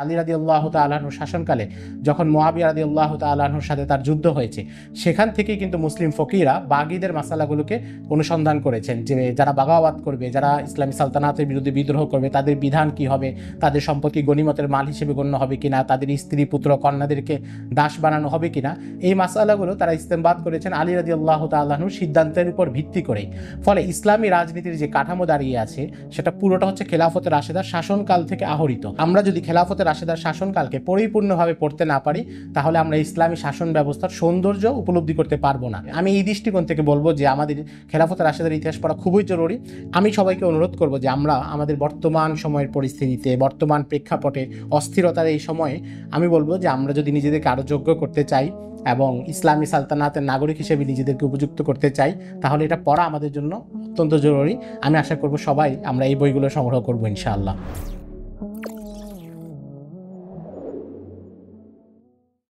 আলী রাদিয়াল্লাহু তাআলা আনহুর শাসনকালে যখন মুআবিয়া রাদিয়াল্লাহু তাআলা আনহুর সাথে তার যুদ্ধ হয়েছে, সেখান থেকেই কিন্তু মুসলিম ফকিরা বাগীদের মাসালাগুলোকে অনুসন্ধান করেছেন যে যারা বাগাওয়াত করবে, যারা ইসলামী সালতানাতের বিরুদ্ধে বিদ্রোহ করবে, তাদের বিধান কি হবে, তাদের সম্পত্তি গনিমতের মাল হিসেবে গণ্য হবে কিনা, তাদের স্ত্রী পুত্র কন্যাদেরকে দাস বানানো হবে কিনা, এই মাসালাগুলো তারা ইস্তেমবাদ করেছেন আলী রাদিয়াল্লাহু তাআলা আনহুর সিদ্ধান্তের উপর ভিত্তি করেই। ফলে ইসলামী রাজনীতির যে কাঠামো দাঁড়িয়ে আছে সেটা পুরোটা হচ্ছে খেলাফতে রাশেদার শাসনকাল থেকে আহরিত। আমরা যদি খেলাফতে রাশেদার শাসনকালকে পরিপূর্ণভাবে পড়তে না পারি, তাহলে আমরা ইসলামী শাসন ব্যবস্থার সৌন্দর্য উপলব্ধি করতে পারবো না। আমি এই দৃষ্টিকোণ থেকে বলবো যে আমাদের খেলাফতে রাশেদার ইতিহাস পড়া খুবই জরুরি। আমি সবাইকে অনুরোধ করব যে আমরা আমাদের বর্তমান সময়ের পরিস্থিতিতে, বর্তমান প্রেক্ষাপটে, অস্থিরতার এই সময়ে আমি বলবো যে আমরা যদি নিজেদেরকে আরও যোগ্য করতে চাই এবং ইসলামী সালতানাতের নাগরিক হিসেবে নিজেদেরকে উপযুক্ত করতে চাই, তাহলে এটা পড়া আমাদের জন্য অত্যন্ত জরুরি। আমি আশা করব সবাই আমরা এই বইগুলো সংগ্রহ করবো ইনশাআল্লাহ।